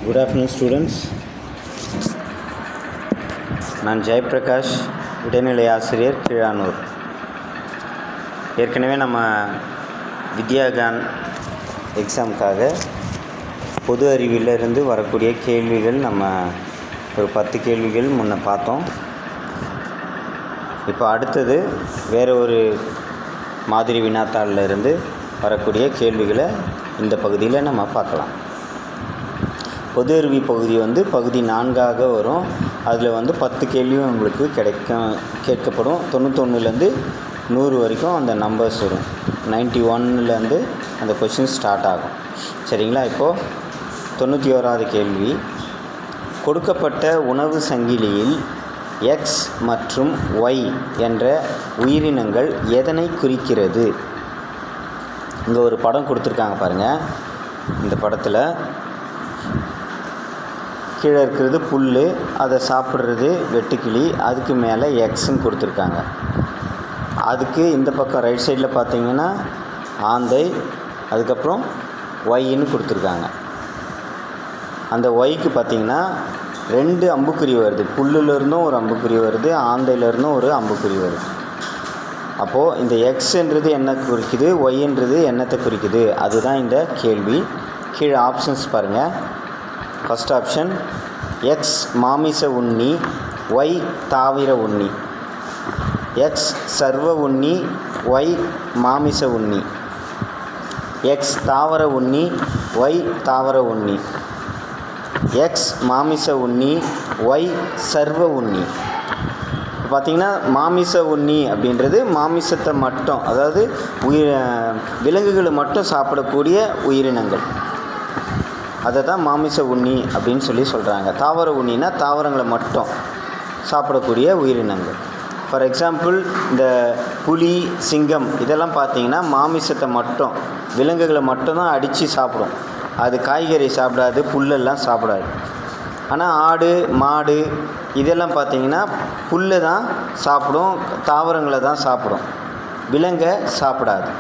Good afternoon, students. நான் ஜெயபிரகாஷ், இடைநிலை ஆசிரியர், கீழானூர். ஏற்கனவே நம்ம வித்யாகான் எக்ஸாமுக்காக பொது அறிவிலிருந்து வரக்கூடிய கேள்விகள் நம்ம ஒரு 10 கேள்விகள் முன்ன பார்த்தோம். இப்போ அடுத்தது வேறு ஒரு மாதிரி வினாத்தாளில் இருந்து வரக்கூடிய கேள்விகளை இந்த பகுதியில் நம்ம பார்க்கலாம். பொது அறிவு பகுதி பகுதி 4ஆக வரும். அதில் 10 கேள்வியும் உங்களுக்கு கேட்கப்படும். 91லேருந்து 100 வரைக்கும் அந்த நம்பர்ஸ் வரும். 91லேருந்து அந்த கொஷின் ஸ்டார்ட் ஆகும். சரிங்களா? இப்போது 91வது கேள்வி, கொடுக்கப்பட்ட உணவு சங்கிலியில் எக்ஸ் மற்றும் ஒய் என்ற உயிரினங்கள் எதனை குறிக்கிறது? இங்கே ஒரு படம் கொடுத்துருக்காங்க பாருங்கள். இந்த படத்தில் கீழே இருக்கிறது புல், அதை சாப்பிட்றது வெட்டுக்கிளி, அதுக்கு மேலே எக்ஸ்ன்னு கொடுத்துருக்காங்க. அதுக்கு இந்த பக்கம் ரைட் சைடில் பார்த்தீங்கன்னா ஆந்தை, அதுக்கப்புறம் ஒய்ன்னு கொடுத்துருக்காங்க. அந்த ஒய்க்கு பார்த்திங்கன்னா 2 அம்புக்குறி வருது. புல்லுலேருந்தும் ஒரு அம்புக்குறி வருது, ஆந்தையிலேருந்தும் ஒரு அம்புக்குறி வருது. அப்போது இந்த எக்ஸ்ன்றது என்ன குறிக்குது, ஒய்ன்றது என்னத்தை குறிக்குது, அதுதான் இந்த கேள்வி. கீழே ஆப்ஷன்ஸ் பாருங்கள். ஃபஸ்ட் ஆப்ஷன் எக்ஸ் மாமிச உண்ணி, ஒய் தாவர உண்ணி. எக்ஸ் சர்வ உண்ணி, ஒய் மாமிச உண்ணி. எக்ஸ் தாவர உண்ணி, ஒய் தாவர உண்ணி. எக்ஸ் மாமிச உண்ணி, ஒய் சர்வ உண்ணி. பார்த்திங்கன்னா மாமிச உண்ணி அப்படின்றது மாமிசத்தை மட்டும், அதாவது விலங்குகளை மட்டும் சாப்பிடக்கூடிய உயிரினங்கள், அதை தான் மாமிச உண்ணி அப்படின்னு சொல்கிறாங்க. தாவர உண்ணினா தாவரங்களை மட்டும் சாப்பிடக்கூடிய உயிரினங்கள். ஃபார் எக்ஸாம்பிள் இந்த புலி, சிங்கம் இதெல்லாம் பார்த்திங்கன்னா மாமிசத்தை மட்டும், விலங்குகளை மட்டும்தான் அடித்து சாப்பிடும். அது காய்கறி சாப்பிடாது, புல்லெல்லாம் சாப்பிடாது. ஆனால் ஆடு, மாடு இதெல்லாம் பார்த்திங்கன்னா புல்லை தான் சாப்பிடும், தாவரங்களை தான் சாப்பிடும், விலங்கை சாப்பிடாது.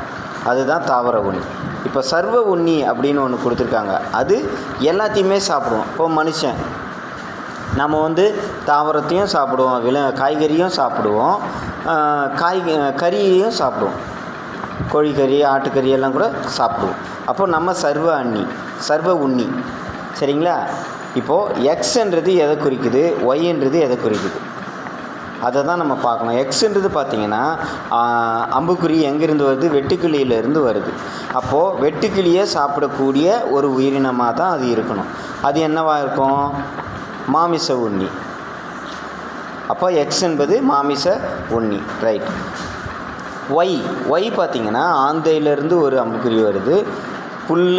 அதுதான் தாவர உண்ணி. இப்போ சர்வ உண்ணி அப்படின்னு ஒன்று கொடுத்துருக்காங்க. அது எல்லாத்தையுமே சாப்பிடுவோம். இப்போ மனுஷன் நம்ம தாவரத்தையும் சாப்பிடுவோம், காய்கறியும் சாப்பிடுவோம், கறியையும் சாப்பிடுவோம், கோழிக்கறி, ஆட்டுக்கறி எல்லாம் கூட சாப்பிடுவோம். அப்போது நம்ம சர்வ உண்ணி. சரிங்களா? இப்போது எக்ஸ்ன்றது எதை குறிக்குது, ஒய்ன்றது எதை குறிக்குது, அதை தான் நம்ம பார்க்கணும். எக்ஸ்ன்றது பார்த்திங்கன்னா அம்புக்குறி எங்கேருந்து வருது, வெட்டுக்கிளியிலேருந்து வருது. அப்போது வெட்டுக்கிளியை சாப்பிடக்கூடிய ஒரு உயிரினமாக தான் அது இருக்கணும். அது என்னவாக இருக்கும்? மாமிச உண்ணி. அப்போ எக்ஸ் என்பது மாமிச உண்ணி. ரைட். ஒய் பார்த்திங்கன்னா ஆந்தையிலேருந்து ஒரு அம்புக்குறி வருது, புல்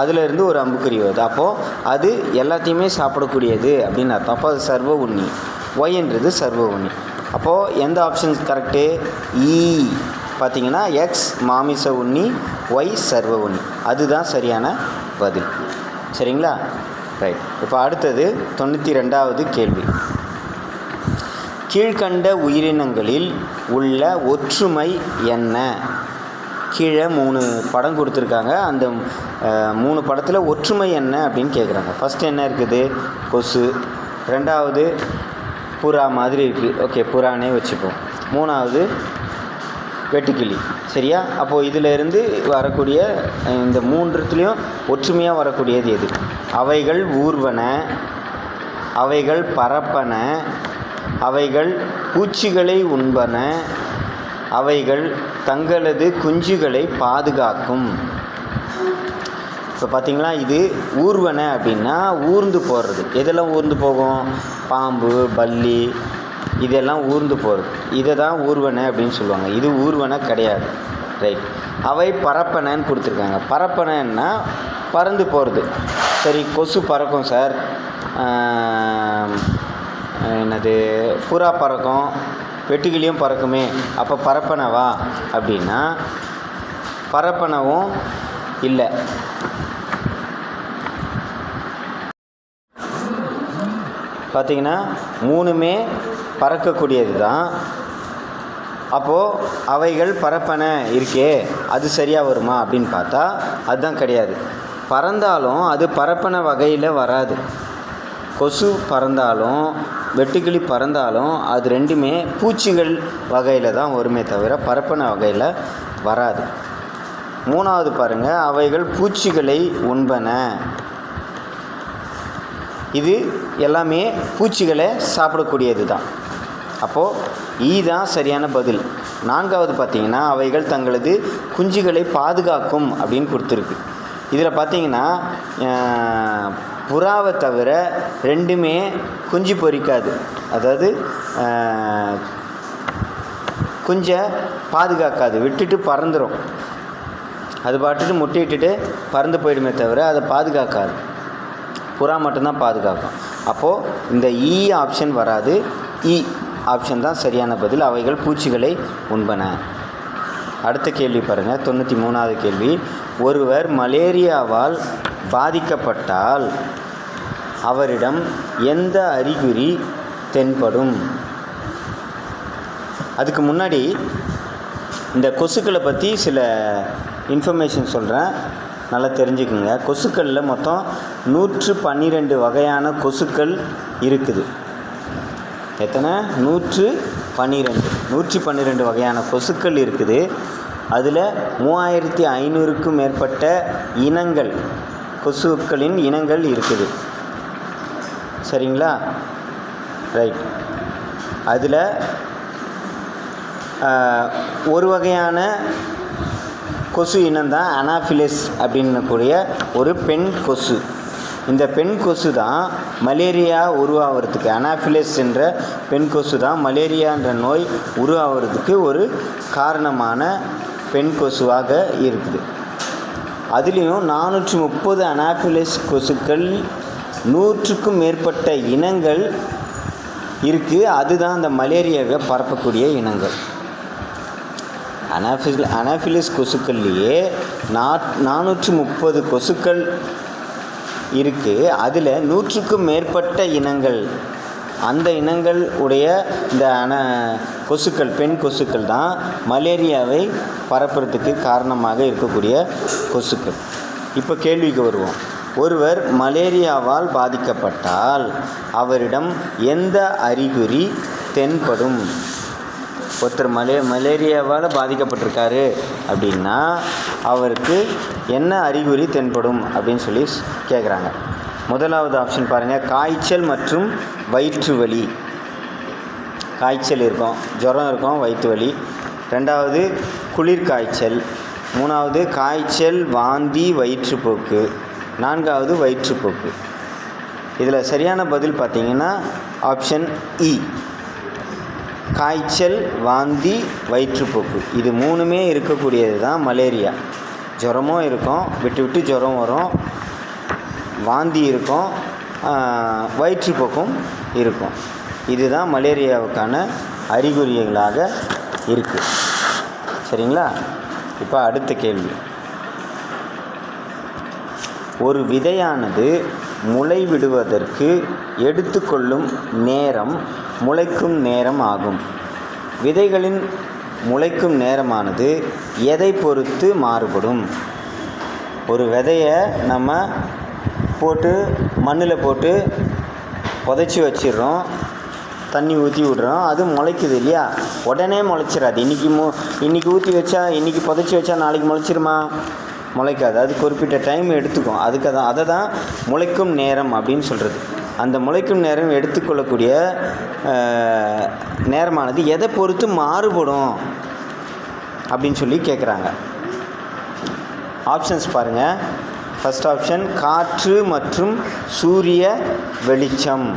அதிலேருந்து ஒரு அம்புக்குறி வருது. அப்போது அது எல்லாத்தையுமே சாப்பிடக்கூடியது அப்படின்னு அர்த்தம். அப்போ அது சர்வ உண்ணி. ஒய்ன்றது சர்வ உண்ணி. அப்போது எந்த ஆப்ஷன் கரெக்டு? இ பார்த்திங்கன்னா எக்ஸ் மாமிச உண்ணி, ஒய் சர்வ உண்ணி. அதுதான் சரியான பதில். சரிங்களா? ரைட். இப்போ அடுத்தது 92வது கேள்வி, கீழ்கண்ட உயிரினங்களில் உள்ள ஒற்றுமை என்ன? கீழே 3 படம் கொடுத்துருக்காங்க. அந்த 3 படத்தில் ஒற்றுமை என்ன அப்படின்னு கேட்குறாங்க. ஃபஸ்ட்டு என்ன இருக்குது? கொசு. 2வது புறா மாதிரி இருக்குது. ஓகே, புறானே வச்சுப்போம். 3வது வெட்டுக்கிளி. சரியா? அப்போது இதிலிருந்து வரக்கூடிய இந்த 3த்துலேயும் ஒற்றுமையாக வரக்கூடியது எது? அவைகள் ஊர்வன, அவைகள் பறப்பன, அவைகள் பூச்சிகளை உண்பன, அவைகள் தங்களது குஞ்சுகளை பாதுகாக்கும். இப்போ பார்த்திங்களா, இது ஊர்வன அப்படின்னா ஊர்ந்து போகிறது. எதெல்லாம் ஊர்ந்து போகும்? பாம்பு, பல்லி இதெல்லாம் ஊர்ந்து போகிறது. இதை தான் ஊர்வன அப்படின்னு சொல்லுவாங்க. இது ஊர்வன கிடையாது. ரைட். அவை பறப்பனன்னு கொடுத்துருக்காங்க. பறப்பனன்னா பறந்து போகிறது. சரி, கொசு பறக்கும் சார், என்னது புறா பறக்கும், வெட்டுக்கிளியும் பறக்குமே, அப்போ பறப்பனவா அப்படின்னா பறப்பனவும் இல்லை. பார்த்திங்கன்னா 3மே பறக்கக்கூடியது தான். அப்போது அவைகள் பறப்பன இருக்கே, அது சரியாக வருமா அப்படின்னு பார்த்தா அதுதான் கிடையாது. பறந்தாலும் அது பரப்பன வகையில் வராது. கொசு பறந்தாலும் வெட்டுக்கிளி பறந்தாலும் அது ரெண்டுமே பூச்சிகள் வகையில் தான் வருமே தவிர பரப்பன வகையில் வராது. மூணாவது பாருங்கள், அவைகள் பூச்சிகளை உண்பன. இது எல்லாமே பூச்சிகளை சாப்பிடக்கூடியது தான். அப்போது தான் சரியான பதில். நான்காவது பார்த்திங்கன்னா, அவைகள் தங்களது குஞ்சுகளை பாதுகாக்கும் அப்படின்னு கொடுத்துருக்கு. இதில் பார்த்திங்கன்னா புறாவை தவிர ரெண்டுமே குஞ்சு பொரிக்காது. அதாவது குஞ்சை பாதுகாக்காது, விட்டுட்டு பறந்துடும். அது பாட்டுட்டு முட்டையிட்டுட்டு பறந்து போயிடுமே தவிர அதை பாதுகாக்காது. புறா மட்டும்தான் பாதுகாக்கும். அப்போது இந்த ஆப்ஷன் வராது. ஆப்ஷன் தான் சரியான பதில். அவைகள் பூச்சிகளை உண்பன. அடுத்த கேள்வி பாருங்கள், 93வது கேள்வி. ஒருவர் மலேரியாவால் பாதிக்கப்பட்டால் அவரிடம் எந்த அறிகுறி தென்படும்? அதுக்கு முன்னாடி இந்த கொசுக்களை பற்றி சில இன்ஃபர்மேஷன் சொல்கிறேன், நல்லா தெரிஞ்சுக்குங்க. கொசுக்களில் மொத்தம் 112 வகையான கொசுக்கள் இருக்குது. எத்தனை? 112 வகையான கொசுக்கள் இருக்குது. அதில் 3500க்கும் மேற்பட்ட இனங்கள், கொசுக்களின் இனங்கள் இருக்குது. சரிங்களா? ரைட். அதில் ஒரு வகையான கொசு இனம்தான் அனாஃபிலிஸ் அப்படின்னக்கூடிய ஒரு பெண் கொசு. இந்த பெண் கொசு தான் மலேரியா உருவாகிறதுக்கு, அனாஃபிலிஸ் என்ற பெண் கொசு தான் மலேரியான்ற நோய் உருவாகிறதுக்கு ஒரு காரணமான பெண் கொசுவாக இருக்குது. அதுலேயும் 430 அனாஃபிலிஸ் கொசுக்கள், 100க்கும் மேற்பட்ட இனங்கள் இருக்குது. அதுதான் அந்த மலேரியாவை பரப்பக்கூடிய இனங்கள். அனாஃபிலிஸ் கொசுக்கள்லேயே 430 கொசுக்கள் இருக்குது. அதில் 100க்கும் மேற்பட்ட இனங்கள், அந்த இனங்கள் உடைய இந்த கொசுக்கள், பெண் கொசுக்கள் தான் மலேரியாவை பரப்புறதுக்கு காரணமாக இருக்கக்கூடிய கொசுக்கள். இப்போ கேள்விக்கு வருவோம். ஒருவர் மலேரியாவால் பாதிக்கப்பட்டால் அவரிடம் எந்த அறிகுறி தென்படும்? ஒருத்தர் மலேரியாவால் பாதிக்கப்பட்டிருக்காரு அப்படின்னா அவருக்கு என்ன அறிகுறி தென்படும் அப்படின்னு சொல்லி கேட்குறாங்க. முதலாவது ஆப்ஷன் பாருங்கள், காய்ச்சல் மற்றும் வயிற்று வலி. காய்ச்சல் இருக்கும், ஜுரம் இருக்கும், வயிற்று வலி. ரெண்டாவது குளிர் காய்ச்சல். மூணாவது காய்ச்சல், வாந்தி, வயிற்றுப்போக்கு. நான்காவது வயிற்றுப்போக்கு. இதில் சரியான பதில் பார்த்திங்கன்னா ஆப்ஷன் காய்ச்சல், வாந்தி, வயிற்றுப்போக்கு. இது மூணுமே இருக்கக்கூடியது தான் மலேரியா. ஜுரமும் இருக்கும், விட்டு விட்டு ஜுரம் வரும், வாந்தி இருக்கும், வயிற்றுப்போக்கும் இருக்கும். இதுதான் மலேரியாவுக்கான அறிகுறிகளாக இருக்குது. சரிங்களா? இப்போ அடுத்த கேள்வி. ஒரு விதையானது முளைவிடுவதற்கு எடுத்துக்கொள்ளும் நேரம் முளைக்கும் நேரம் ஆகும். விதைகளின் முளைக்கும் நேரமானது எதை பொறுத்து மாறுபடும்? ஒரு விதையை நம்ம போட்டு மண்ணில் போட்டு புதைச்சி வச்சிடுறோம், தண்ணி ஊற்றி விட்றோம், அது முளைக்குது இல்லையா? உடனே முளைச்சிடாது. இன்றைக்கி ஊற்றி வச்சா, இன்றைக்கி புதைச்சி வச்சா நாளைக்கு முளைச்சிருமா? முளைக்காது. அது குறிப்பிட்ட டைம் எடுத்துக்கும். அதை தான் முளைக்கும் நேரம் அப்படின்னு சொல்கிறது. அந்த முளைக்கும் நேரம் எடுத்துக்கொள்ளக்கூடிய நேரமானது எதை பொறுத்து மாறுபடும் அப்படின்னு சொல்லி கேட்குறாங்க. ஆப்ஷன்ஸ் பாருங்கள். ஃபர்ஸ்ட் ஆப்ஷன் காற்று மற்றும் சூரிய வெளிச்சம்.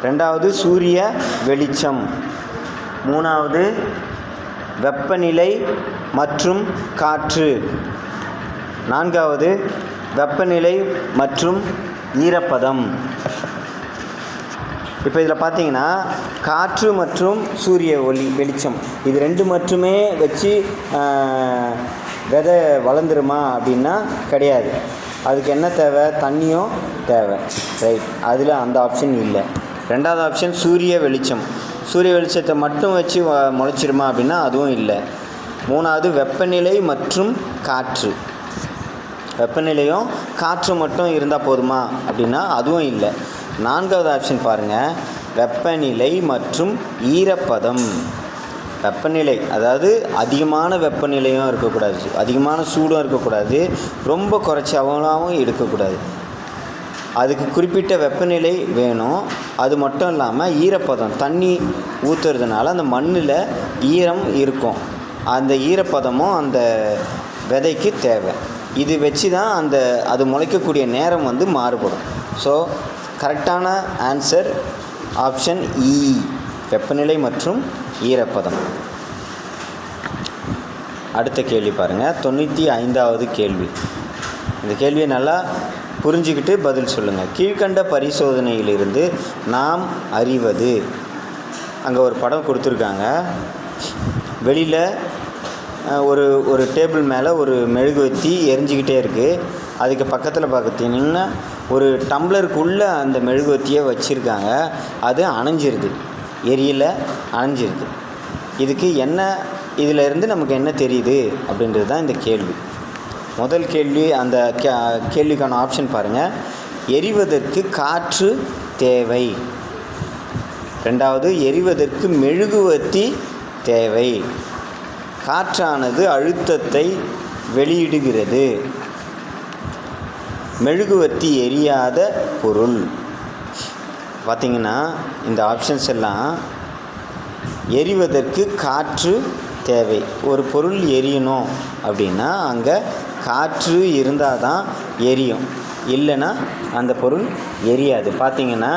ரெண்டாவது சூரிய வெளிச்சம். மூணாவது வெப்பநிலை மற்றும் காற்று. நான்காவது வெப்பநிலை மற்றும் ஈரப்பதம். இப்போ இதில் பார்த்தீங்கன்னா காற்று மற்றும் சூரிய வெளிச்சம் இது ரெண்டு மட்டுமே வச்சு விதை வளர்ந்துருமா அப்படின்னா கிடையாது. அதுக்கு என்ன தேவை? தண்ணியும் தேவை. ரைட், அதில் அந்த ஆப்ஷன் இல்லை. ரெண்டாவது ஆப்ஷன் சூரிய வெளிச்சம். சூரிய வெளிச்சத்தை மட்டும் வச்சு முளைச்சிருமா அப்படின்னா அதுவும் இல்லை. மூணாவது வெப்பநிலை மற்றும் காற்று. வெப்பநிலையும் காற்று மட்டும் இருந்தால் போதுமா அப்படின்னா அதுவும் இல்லை. 4வது ஆப்ஷன் பாருங்கள், வெப்பநிலை மற்றும் ஈரப்பதம். வெப்பநிலை அதாவது அதிகமான வெப்பநிலையும் இருக்கக்கூடாது, அதிகமான சூடும் இருக்கக்கூடாது, ரொம்ப குறைச்சாவும் இருக்கக்கூடாது. அதுக்கு குறிப்பிட்ட வெப்பநிலை வேணும். அது மட்டும் இல்லாமல் ஈரப்பதம், தண்ணி ஊற்றுறதுனால அந்த மண்ணில் ஈரம் இருக்கும், அந்த ஈரப்பதமும் அந்த விதைக்கு தேவை. இது வச்சு தான் அது முளைக்கக்கூடிய நேரம் மாறுபடும். ஸோ கரெக்டான ஆன்சர் ஆப்ஷன் இ, வெப்பநிலை மற்றும் ஈரப்பதம். அடுத்த கேள்வி பாருங்கள், 95வது கேள்வி. இந்த கேள்வியை நல்லா புரிஞ்சுக்கிட்டு பதில் சொல்லுங்கள். கீழ்கண்ட பரிசோதனையிலிருந்து நாம் அறிவது. அங்கே ஒரு படம் கொடுத்துருக்காங்க. வெளியில் ஒரு டேபிள் மேலே ஒரு மெழுகுவர்த்தி எரிஞ்சிக்கிட்டே இருக்குது. அதுக்கு பக்கத்தில் பார்த்தீங்கன்னா ஒரு டம்ளருக்குள்ளே அந்த மெழுகுவர்த்தியை வச்சுருக்காங்க. அது அணைஞ்சிருது, எரியல, அணைஞ்சிருது. இதுக்கு என்ன, இதில் இருந்து நமக்கு என்ன தெரியுது அப்படின்றது தான் இந்த கேள்வி. முதல் கேள்வி, அந்த கேள்விக்கான ஆப்ஷன் பாருங்கள். எரிவதற்கு காற்று தேவை. 2வது, எரிவதற்கு மெழுகுவர்த்தி தேவை. காற்றானது அழுத்தத்தை வெளியிடுகிறது. மெழுகுவர்த்தி எரியாத பொருள். பார்த்திங்கன்னா இந்த ஆப்ஷன்ஸ் எல்லாம் எரிவதற்கு காற்று தேவை. ஒரு பொருள் எரியணும் அப்படின்னா அங்கே காற்று இருந்தால் தான் எரியும், இல்லைன்னா அந்த பொருள் எரியாது. பார்த்திங்கன்னா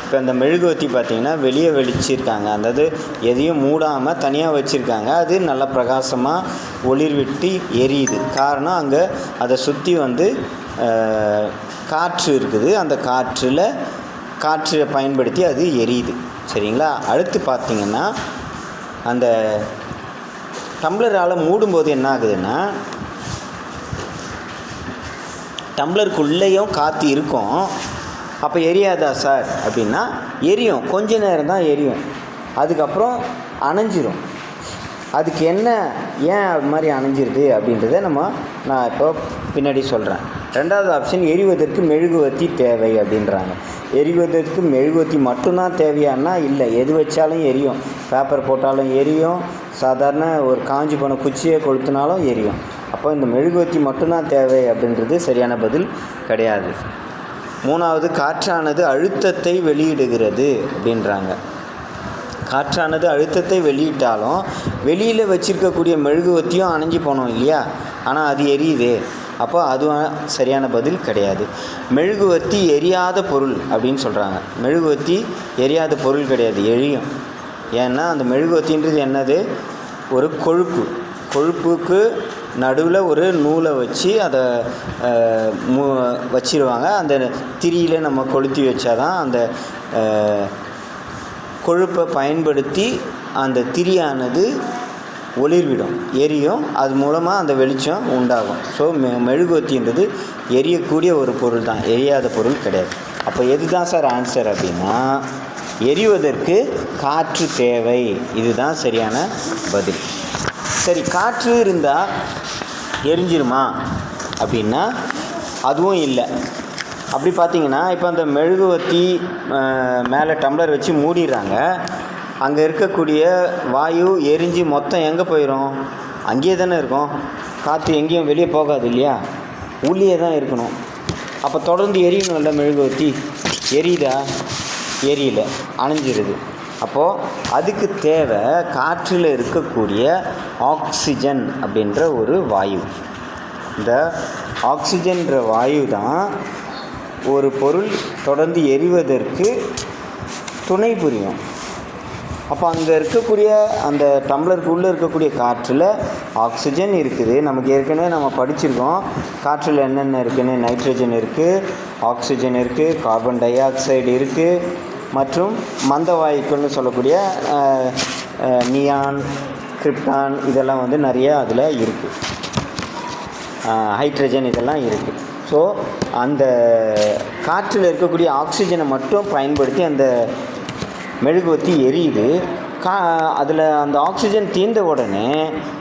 இப்போ இந்த மெழுகுவர்த்தி பார்த்திங்கன்னா வெளியே வெளிச்சிருக்காங்க, அதாவது எதையும் மூடாமல் தனியாக வச்சுருக்காங்க. அது நல்லா பிரகாசமாக ஒளிர் விட்டு எரியுது. காரணம் அங்கே அதை சுற்றி காற்று இருக்குது. அந்த காற்றை பயன்படுத்தி அது எரியுது. சரிங்களா? அடுத்து பார்த்திங்கன்னா அந்த டம்ளரால் மூடும்போது என்ன ஆகுதுன்னா, டம்ளருக்குள்ளேயும் காற்று இருக்கும். அப்போ எரியாதா சார் அப்படின்னா எரியும், கொஞ்ச நேரம் தான் எரியும், அதுக்கப்புறம் அணைஞ்சிரும். அதுக்கு என்ன, ஏன் அது மாதிரி அணைஞ்சிருது அப்படின்றத நான் இப்போ பின்னாடி சொல்கிறேன். 2வது ஆப்ஷன், எரிவதற்கு மெழுகுவர்த்தி தேவை அப்படின்றாங்க. எரிவதற்கு மெழுகுவர்த்தி மட்டும்தான் தேவையானா இல்லை, எது வச்சாலும் எரியும். பேப்பர் போட்டாலும் எரியும், சாதாரண ஒரு காஞ்சி போன குச்சியை கொளுத்தினாலும் எரியும். அப்போ இந்த மெழுகுவர்த்தி மட்டும்தான் தேவை அப்படின்றது சரியான பதில் கிடையாது. 3வது, காற்றானது அழுத்தத்தை வெளியிடுகிறது அப்படின்றாங்க. காற்றானது அழுத்தத்தை வெளியிட்டாலும் வெளியில் வச்சுருக்கக்கூடிய மெழுகுவர்த்தியும் அணைஞ்சி போனோம் இல்லையா, ஆனால் அது எரியுது. அப்போ அதுவும் சரியான பதில் கிடையாது. மெழுகுவர்த்தி எரியாத பொருள் அப்படின்னு சொல்கிறாங்க. மெழுகுவர்த்தி எரியாத பொருள் கிடையாது, எரியும். ஏன்னா அந்த மெழுகுவர்த்தின்றது என்னது, ஒரு கொழுப்புக்கு நடுவில் ஒரு நூலை வச்சு அதை வச்சிருவாங்க. அந்த திரியில் நம்ம கொளுத்தி வச்சாதான் அந்த கொழுப்பை பயன்படுத்தி அந்த திரியானது ஒளிர்விடும், எரியும். அது மூலமாக அந்த வெளிச்சம் உண்டாகும். ஸோ மெழுகுவர்த்தின்றது எரியக்கூடிய ஒரு பொருள் தான், எரியாத பொருள் கிடையாது. அப்போ எது தான் சார் ஆன்சர் அப்படின்னா, எரிவதற்கு காற்று தேவை. இதுதான் சரியான பதில். சரி, காற்று இருந்தால் எரிஞ்சிருமா அப்படின்னா அதுவும் இல்லை. அப்படி பார்த்திங்கன்னா இப்போ அந்த மெழுகுவர்த்தி மேலே டம்ளர் வச்சு மூடிடுறாங்க. அங்கே இருக்கக்கூடிய வாயு எரிஞ்சு மொத்தம் எங்கே போயிடும், அங்கேயே தானே இருக்கும். காற்று எங்கேயும் வெளியே போகாது இல்லையா, உள்ளே தான் இருக்கணும். அப்போ தொடர்ந்து எரியணும் இல்லை மெழுகுவர்த்தி, எரியுதா, எரியல, அணைஞ்சிருது. அப்போது அதுக்கு தேவை காற்றில் இருக்கக்கூடிய ஆக்சிஜன் அப்படின்ற ஒரு வாயு. இந்த ஆக்சிஜன்ற வாயு தான் ஒரு பொருள் தொடர்ந்து எரிவதற்கு துணை புரியும். அப்போ அங்கே இருக்கக்கூடிய அந்த டம்ளருக்கு உள்ளே இருக்கக்கூடிய காற்றில் ஆக்சிஜன் இருக்குது. நமக்கு ஏற்கனவே நம்ம படிச்சிருக்கோம் காற்றில் என்னென்ன இருக்குதுன்னு. நைட்ரஜன் இருக்குது, ஆக்சிஜன் இருக்குது, கார்பன் டை ஆக்சைடு இருக்குது, மற்றும் மந்த வாயுக்கள்னு சொல்லக்கூடிய நியான், கிரிப்டான் இதெல்லாம் நிறைய அதில் இருக்குது. ஹைட்ரஜன் இதெல்லாம் இருக்குது. ஸோ அந்த காற்றில் இருக்கக்கூடிய ஆக்சிஜனை மட்டும் பயன்படுத்தி அந்த மெழுகுவர்த்தி எரியுது. அதில் அந்த ஆக்சிஜன் தீர்ந்த உடனே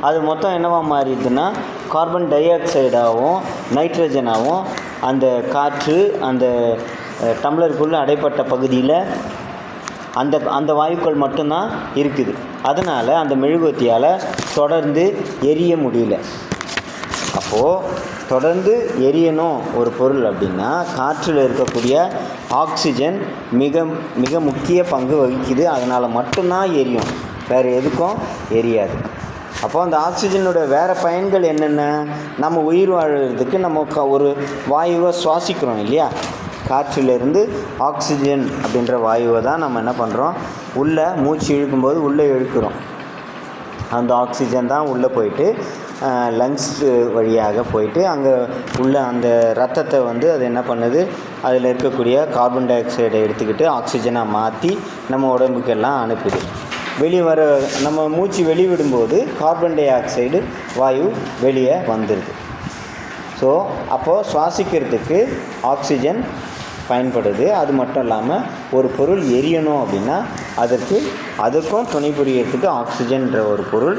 அது மொத்தம் என்னவா மாறிடுதுன்னா கார்பன் டை ஆக்சைடாகவும் நைட்ரஜனாகவும் அந்த காற்று அந்த டம்ளருக்குள்ளே அடைப்பட்ட பகுதியில் அந்த வாயுக்கள் மட்டும்தான் இருக்குது. அதனால் அந்த மெழுகுவர்த்தியால் தொடர்ந்து எரிய முடியல. அப்போது தொடர்ந்து எரியணும் ஒரு பொருள் அப்படின்னா காற்றில் இருக்கக்கூடிய ஆக்சிஜன் மிக மிக முக்கிய பங்கு வகிக்குது. அதனால் மட்டும்தான் எரியும், வேறு எதுக்கும் எரியாது. அப்போ அந்த ஆக்சிஜனோட வேறு பயன்கள் என்னென்ன? நம்ம உயிர் வாழ்கிறதுக்கு நம்ம ஒரு வாயுவை சுவாசிக்கிறோம் இல்லையா? காற்றிலிருந்து ஆக்சிஜன் அப்படின்ற வாயுவை தான் நம்ம என்ன பண்ணுறோம், உள்ளே மூச்சு இழுக்கும்போது உள்ளே இழுக்கிறோம். அந்த ஆக்சிஜன் தான் உள்ளே போயிட்டு லங்ஸ் வழியாக போயிட்டு அங்கே உள்ள அந்த ரத்தத்தை வந்து அது என்ன பண்ணுது, அதில் இருக்கக்கூடிய கார்பன் டை ஆக்சைடை எடுத்துக்கிட்டு ஆக்சிஜனாக மாற்றி நம்ம உடம்புக்கெல்லாம் அனுப்புது. நம்ம மூச்சு வெளிவிடும்போது கார்பன் டை ஆக்சைடு வாயு வெளியே வந்துடுது. ஸோ அப்போது சுவாசிக்கிறதுக்கு ஆக்சிஜன் பயன்படுது. அது மட்டும் இல்லாமல் ஒரு பொருள் எரியணும் அப்படின்னா அதுக்கும் துணை புரியறதுக்கு ஆக்சிஜன்ற ஒரு பொருள்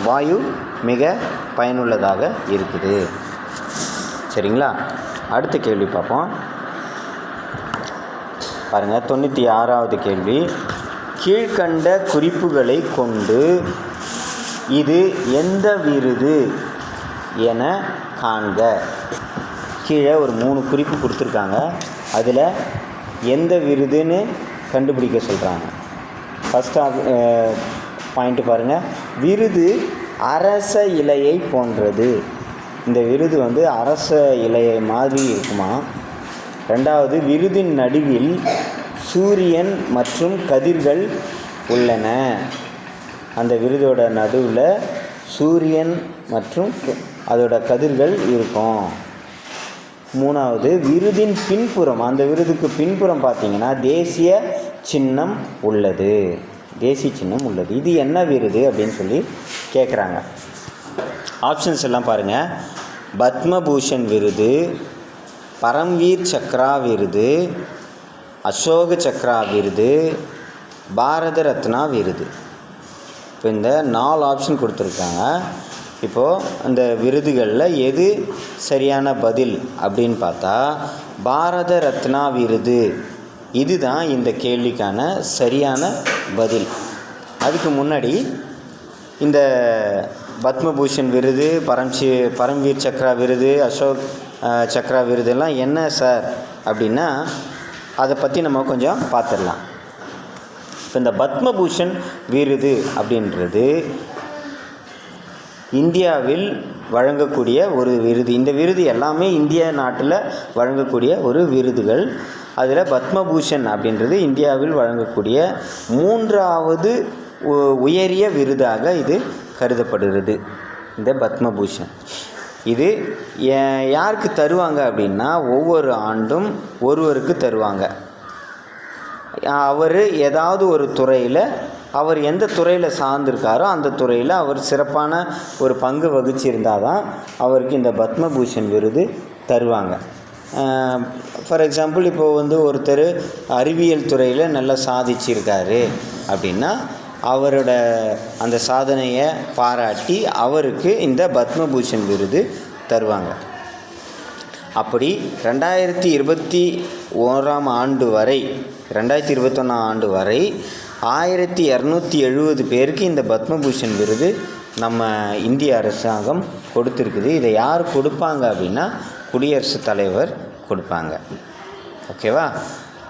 வாயு மிக பயனுள்ளதாக இருக்குது. சரிங்களா? அடுத்த கேள்வி பார்ப்போம். பாருங்கள், 96வது கேள்வி. கீழ்கண்ட குறிப்புகளை கொண்டு இது எந்த விருது என காண்க. கீழே ஒரு 3 குறிப்பு கொடுத்துருக்காங்க. அதில் எந்த விருதுன்னு கண்டுபிடிக்க சொல்கிறாங்க. ஃபஸ்ட்டு பாயிண்ட்டு பாருங்கள். விருது அரச இலையை போன்றது. இந்த விருது வந்து அரச இலையை மாதிரி இருக்குமா. ரெண்டாவது, விருதின் நடுவில் சூரியன் மற்றும் கதிர்கள் உள்ளன. அந்த விருதோட நடுவில் சூரியன் மற்றும் அதோட கதிர்கள் இருக்கும். மூணாவது, விருதின் பின்புறம், அந்த விருதுக்கு பின்புறம் பார்த்திங்கன்னா தேசிய சின்னம் உள்ளது. தேசிய சின்னம் உள்ளது. இது என்ன விருது அப்படின்னு சொல்லி கேட்குறாங்க. ஆப்ஷன்ஸ் எல்லாம் பாருங்கள். பத்மபூஷன் விருது, பரம்வீர் சக்ரா விருது, அசோக சக்ரா விருது, பாரத ரத்னா விருது. இப்போ இந்த 4 ஆப்ஷன் கொடுத்துருக்காங்க. இப்போது அந்த விருதுகளில் எது சரியான பதில் அப்படின்னு பார்த்தா பாரத ரத்னா விருது இதுதான் இந்த கேள்விக்கான சரியான பதில். அதுக்கு முன்னாடி இந்த பத்மபூஷன் விருது, பரம்வீர் சக்ரா விருது, அசோக் சக்ரா விருதெல்லாம் என்ன சார் அப்படின்னா அதை பற்றி நம்ம கொஞ்சம் பார்த்துடலாம். இப்போ இந்த பத்மபூஷன் விருது அப்படின்றது இந்தியாவில் வழங்கக்கூடிய ஒரு விருது. இந்த விருது எல்லாமே இந்திய நாட்டில் வழங்கக்கூடிய ஒரு விருதுகள். அதில் பத்மபூஷன் அப்படின்றது இந்தியாவில் வழங்கக்கூடிய 3வது உயரிய விருதாக இது கருதப்படுகிறது. இந்த பத்மபூஷன் இது யாருக்கு தருவாங்க அப்படின்னா ஒவ்வொரு ஆண்டும் ஒருவருக்கு தருவாங்க. அவர் ஏதாவது ஒரு துறையில், அவர் எந்த துறையில் சார்ந்திருக்காரோ அந்த துறையில் அவர் சிறப்பான ஒரு பங்கு வகிச்சிருந்தால் தான் அவருக்கு இந்த பத்மபூஷன் விருது தருவாங்க. ஃபார் எக்ஸாம்பிள், இப்போது ஒருத்தர் அறிவியல் துறையில் நல்லா சாதிச்சிருக்காரு அப்படின்னா அவரோட அந்த சாதனையை பாராட்டி அவருக்கு இந்த பத்மபூஷன் விருது தருவாங்க. அப்படி 2021 ஆண்டு வரை 2021 ஆண்டு வரை 1270 பேருக்கு இந்த பத்மபூஷன் விருது நம்ம இந்திய அரசாங்கம் கொடுத்துருக்குது. இதை யார் கொடுப்பாங்க அப்படின்னா குடியரசுத் தலைவர் கொடுப்பாங்க. ஓகேவா?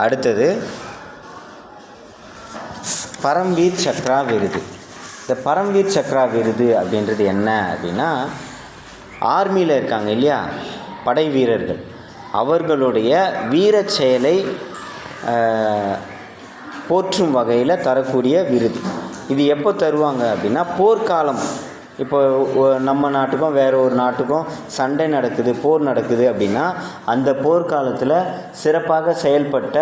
அடுத்தது பரம்வீர் சக்ரா விருது. இந்த பரம்வீர் சக்ரா விருது அப்படின்றது என்ன அப்படின்னா ஆர்மியில் இருக்காங்க இல்லையா, படை வீரர்கள், அவர்களுடைய வீரச் செயலை போற்றும் வகையில் தரக்கூடிய விருது. இது எப்போ தருவாங்க அப்படின்னா போர்க்காலம். இப்போ நம்ம நாட்டுக்கும் வேறு ஒரு நாட்டுக்கும் சண்டை நடக்குது, போர் நடக்குது அப்படின்னா அந்த போர்க்காலத்தில் சிறப்பாக செயல்பட்ட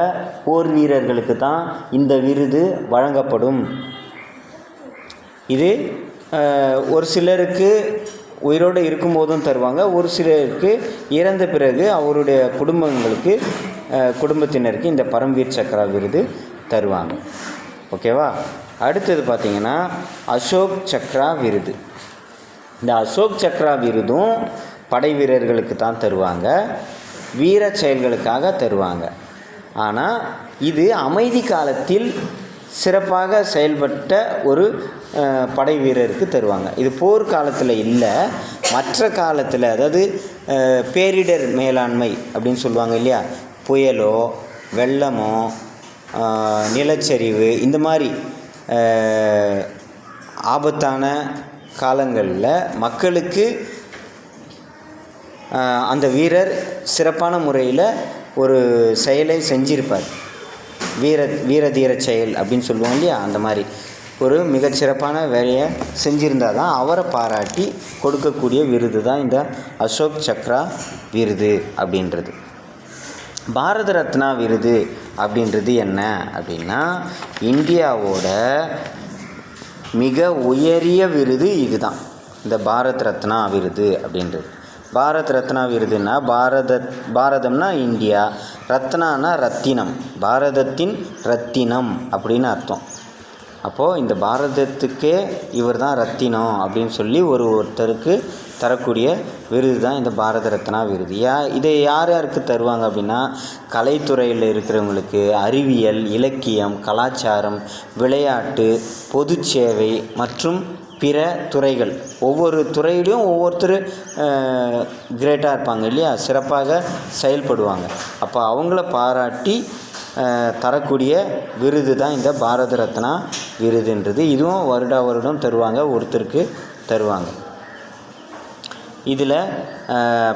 போர் வீரர்களுக்கு தான் இந்த விருது வழங்கப்படும். இது ஒரு சிலருக்கு உயிரோடு இருக்கும்போதும் தருவாங்க, ஒரு சிலருக்கு இறந்த பிறகு அவருடைய குடும்பத்தினருக்கு இந்த பரம்வீர் சக்ரா விருது தருவாங்க. ஓகேவா? அடுத்தது பார்த்திங்கன்னா அசோக் சக்ரா விருது. இந்த அசோக் சக்ரா விருதும் படை வீரர்களுக்கு தான் தருவாங்க, வீர செயல்களுக்காக தருவாங்க. ஆனால் இது அமைதி காலத்தில் சிறப்பாக செயல்பட்ட ஒரு படை வீரருக்கு தருவாங்க. இது போர்க்காலத்தில் இல்லை, மற்ற காலத்தில், அதாவது பேரிடர் மேலாண்மை அப்படின்னு சொல்லுவாங்க இல்லையா, புயலோ வெள்ளமோ நிலச்சரிவு இந்த மாதிரி ஆபத்தான காலங்களில் மக்களுக்கு அந்த வீரர் சிறப்பான முறையில் ஒரு செயலை செஞ்சிருப்பார். வீரதீர செயல் அப்படின்னு சொல்லுவோம் இல்லையா, அந்த மாதிரி ஒரு மிகச்சிறப்பான வேலையை செஞ்சுருந்தால் தான் அவரை பாராட்டி கொடுக்கக்கூடிய விருது தான் இந்த அசோக் சக்ரா விருது அப்படின்றது. பாரத ரத்னா விருது அப்படின்றது என்ன அப்படின்னா, இந்தியாவோட மிக உயரிய விருது இதுதான், இந்த பாரத் ரத்னா விருது அப்படின்றது. பாரத் ரத்னா விருதுன்னா பாரதம்னா இந்தியா, ரத்னானா ரத்தினம், பாரதத்தின் ரத்தினம் அப்படின்னு அர்த்தம். அப்போது இந்த பாரதத்துக்கே இவர் தான் ரத்தினம் அப்படின்னு சொல்லி ஒருத்தருக்கு தரக்கூடிய விருது தான் இந்த பாரத ரத்னா விருது. இதை யார் யாருக்கு தருவாங்க அப்படின்னா, கலைத்துறையில் இருக்கிறவங்களுக்கு, அறிவியல், இலக்கியம், கலாச்சாரம், விளையாட்டு, பொது சேவை மற்றும் பிற துறைகள், ஒவ்வொரு துறையிலையும் ஒவ்வொருத்தர் கிரேட்டாக இருப்பாங்க இல்லையா, சிறப்பாக செயல்படுவாங்க. அப்போ அவங்கள பாராட்டி தரக்கூடிய விருது தான் இந்த பாரத ரத்னா விருதுன்றது. இதுவும் வருடம் தருவாங்க, ஒருத்தருக்கு தருவாங்க. இதில்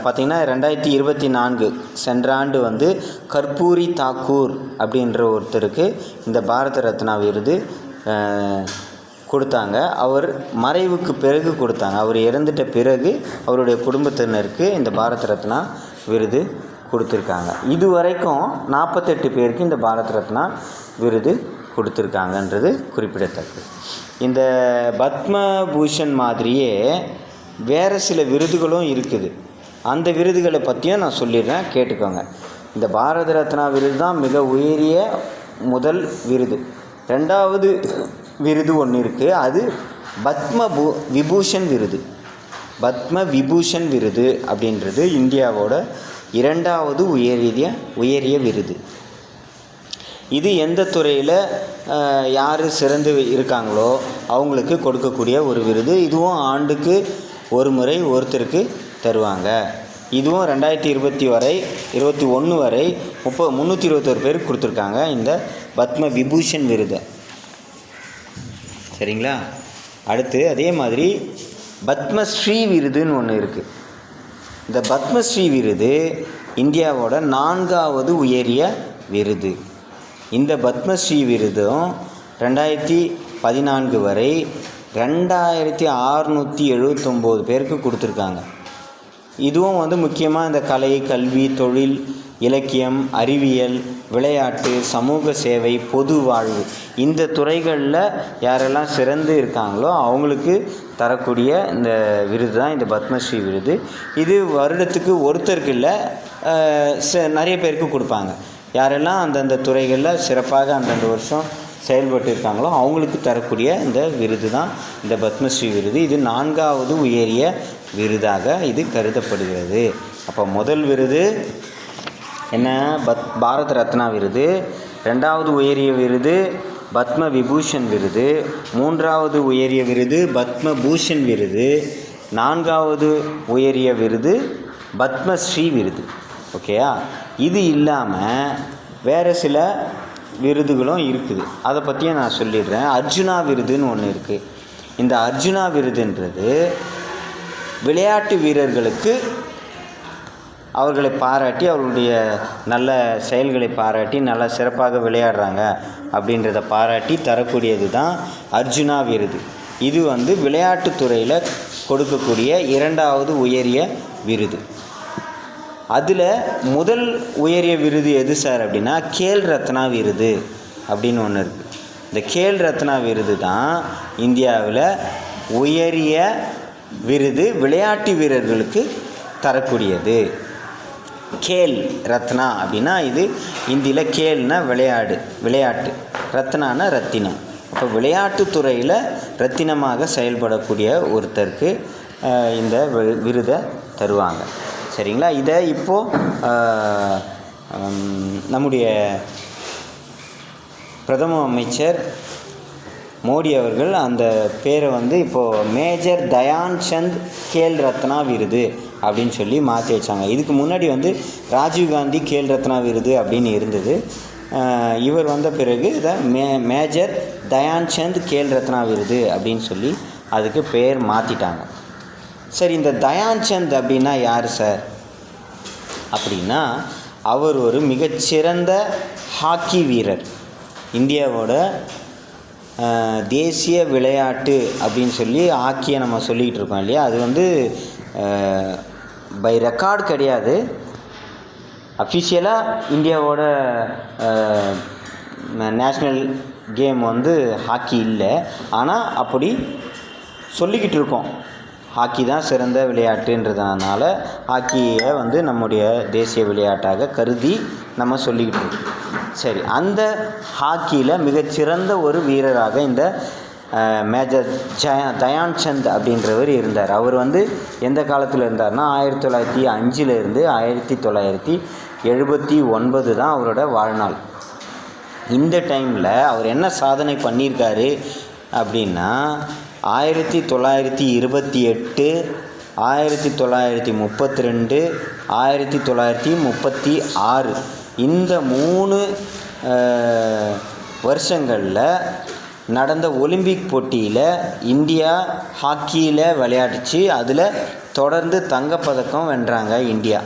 பார்த்திங்கன்னா 2024 சென்ற ஆண்டு கற்பூரி தாக்கூர் அப்படின்ற ஒருத்தருக்கு இந்த பாரத ரத்னா விருது கொடுத்தாங்க. அவர் மறைவுக்கு பிறகு கொடுத்தாங்க. அவர் இறந்துட்ட பிறகு அவருடைய குடும்பத்தினருக்கு இந்த பாரத ரத்னா விருது கொடுத்துருக்காங்க. இது வரைக்கும் 48 பேருக்கு இந்த பாரத ரத்னா விருது கொடுத்துருக்காங்கன்றது குறிப்பிடத்தக்கது. இந்த பத்மபூஷன் மாதிரியே வேறு சில விருதுகளும் இருக்குது. அந்த விருதுகளை பற்றியும் நான் சொல்லிடுறேன், கேட்டுக்கோங்க. இந்த பாரத ரத்னா விருது தான் மிக உயரிய முதல் விருது. ரெண்டாவது விருது ஒன்று இருக்குது, அது விபூஷன் விருது. பத்ம விபூஷன் விருது அப்படின்றது இந்தியாவோட இரண்டாவது உயரிய விருது. இது எந்த துறையில் யார் சிறந்து இருக்காங்களோ அவங்களுக்கு கொடுக்கக்கூடிய ஒரு விருது. இதுவும் ஆண்டுக்கு ஒரு முறை ஒருத்தருக்கு தருவாங்க. இதுவும் 2021 வரை 321 பேருக்கு கொடுத்துருக்காங்க இந்த பத்ம விபூஷன் விருதை. சரிங்களா? அடுத்து அதே மாதிரி பத்மஸ்ரீ விருதுன்னு ஒன்று இருக்குது. இந்த பத்மஸ்ரீ விருது இந்தியாவோட 4வது உயரிய விருது. இந்த பத்மஸ்ரீ விருதும் 2014 வரை 2679 பேருக்கு கொடுத்துருக்காங்க. இதுவும் முக்கியமாக இந்த கலை, கல்வி, தொழில், இலக்கியம், அறிவியல், விளையாட்டு, சமூக சேவை, பொது வாழ்வு இந்த துறைகளில் யாரெல்லாம் சிறந்து இருக்காங்களோ அவங்களுக்கு தரக்கூடிய இந்த விருது தான் இந்த பத்மஸ்ரீ விருது. இது வருடத்துக்கு ஒருத்தருக்கு இல்லை, நிறைய பேருக்கு கொடுப்பாங்க. யாரெல்லாம் அந்தந்த துறைகளில் சிறப்பாக அந்தந்த வருஷம் செயல்பட்டு இருக்காங்களோ அவங்களுக்கு தரக்கூடிய இந்த விருது தான் இந்த பத்மஸ்ரீ விருது. இது 4வது உயரிய விருதாக இது கருதப்படுகிறது. அப்போ முதல் விருது என்ன? பாரத ரத்னா விருது. 2வது உயரிய விருது பத்ம விபூஷன் விருது. 3வது உயரிய விருது பத்மபூஷன் விருது. 4வது உயரிய விருது பத்மஸ்ரீ விருது. ஓகேயா? இது இல்லாமல் வேறு சில விருதுகளும் இருக்குது, அதை பற்றியும் நான் சொல்லிடுறேன். அர்ஜுனா விருதுன்னு ஒன்று இருக்குது. இந்த அர்ஜுனா விருதுன்றது விளையாட்டு வீரர்களுக்கு அவர்களை பாராட்டி, அவர்களுடைய நல்ல செயல்களை பாராட்டி, நல்லா சிறப்பாக விளையாடுறாங்க அப்படின்றத பாராட்டி தரக்கூடியது தான் அர்ஜுனா விருது. இது விளையாட்டுத்துறையில் கொடுக்கக்கூடிய 2வது உயரிய விருது. அதில் முதல் உயரிய விருது எது சார் அப்படின்னா, கேல் ரத்னா விருது அப்படின்னு ஒன்று இருக்குது. இந்த கேல் ரத்னா விருது தான் இந்தியாவில் உயரிய விருது, விளையாட்டு வீரர்களுக்கு தரக்கூடியது. கேல் ரத்னா அப்படின்னா இது இந்தியில் கேல்னா விளையாட்டு, ரத்னானா ரத்தினம். அப்போ விளையாட்டுத்துறையில் ரத்தினமாக செயல்படக்கூடிய ஒருத்தருக்கு இந்த விருதை தருவாங்க. சரிங்களா? இதை இப்போது நம்முடைய பிரதம அமைச்சர் மோடி அவர்கள் அந்த பேரை வந்து இப்போது மேஜர் தயான் சந்த் கேல் ரத்னா விருது அப்படின்னு சொல்லி மாற்றி வச்சாங்க. இதுக்கு முன்னாடி வந்து ராஜீவ்காந்தி கேல் ரத்னா விருது அப்படின்னு இருந்தது. இவர் வந்த பிறகு இதை மேஜர் தயான் சந்த் கேல் ரத்னா விருது அப்படின்னு சொல்லி அதுக்கு பேர் மாற்றிட்டாங்க. சரி, இந்த தயான் சந்த் அப்படின்னா யார் சார் அப்படின்னா, அவர் ஒரு மிகச்சிறந்த ஹாக்கி வீரர். இந்தியாவோட தேசிய விளையாட்டு அப்படின்னு சொல்லி ஹாக்கியை நம்ம சொல்லிக்கிட்டு இருக்கோம் இல்லையா, அது வந்து பை ரெக்கார்டு கிடையாது. அஃபிஷியலாக இந்தியாவோட நேஷ்னல் கேம் வந்து ஹாக்கி இல்லை. ஆனால் அப்படி சொல்லிக்கிட்டு இருக்கோம், ஹாக்கி தான் சிறந்த விளையாட்டுன்றதுனால ஹாக்கியை வந்து நம்முடைய தேசிய விளையாட்டாக கருதி நம்ம சொல்லிக்கிட்டு இருக்கோம். சரி, அந்த ஹாக்கியில் மிகச்சிறந்த ஒரு வீரராக இந்த மேஜர் தயான் சந்த் அப்படின்றவர் இருந்தார். அவர் வந்து எந்த காலத்தில் இருந்தார்னா 1905 1979 தான் அவரோட வாழ்நாள். இந்த டைமில் அவர் என்ன சாதனை பண்ணியிருக்காரு அப்படின்னா, 1928 1932 1936 இந்த 3 வருஷங்களில் நடந்த ஒலிம்பிக் போட்டியில் இந்தியா ஹாக்கியில் விளையாடிச்சு. அதில் தொடர்ந்து தங்கப்பதக்கம் வென்றாங்க இந்தியா.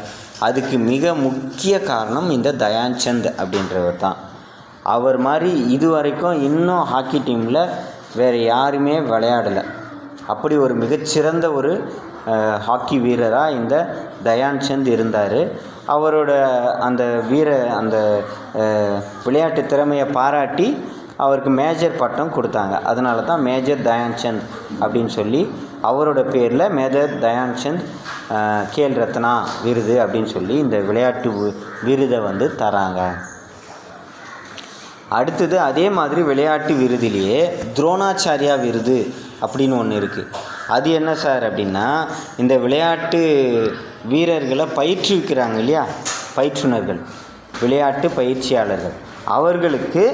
அதுக்கு மிக முக்கிய காரணம் இந்த தயான் சந்த் அப்படின்றவர் தான். அவர் மாதிரி இதுவரைக்கும் இன்னும் ஹாக்கி டீமில் வேறு யாருமே விளையாடலை. அப்படி ஒரு மிகச்சிறந்த ஒரு ஹாக்கி வீரராக இந்த தயான் சந்த் இருந்தார். அவரோட அந்த அந்த விளையாட்டு திறமையை பாராட்டி அவருக்கு மேஜர் பட்டம் கொடுத்தாங்க. அதனால தான் மேஜர் தயான் சந்த் அப்படின்னு சொல்லி அவரோட பேரில் மேஜர் தயான் சந்த் கேல் ரத்னா விருது அப்படின்னு சொல்லி இந்த விளையாட்டு விருதை வந்து தராங்க. அடுத்தது அதே மாதிரி விளையாட்டு விருதிலேயே துரோணாச்சாரியா விருது அப்படின்னு ஒன்று இருக்குது. அது என்ன சார் அப்படின்னா, இந்த விளையாட்டு வீரர்களை பயிற்றுவிக்கிறாங்க இல்லையா, பயிற்றுனர்கள், விளையாட்டு பயிற்சியாளர்கள், அவர்களுக்கு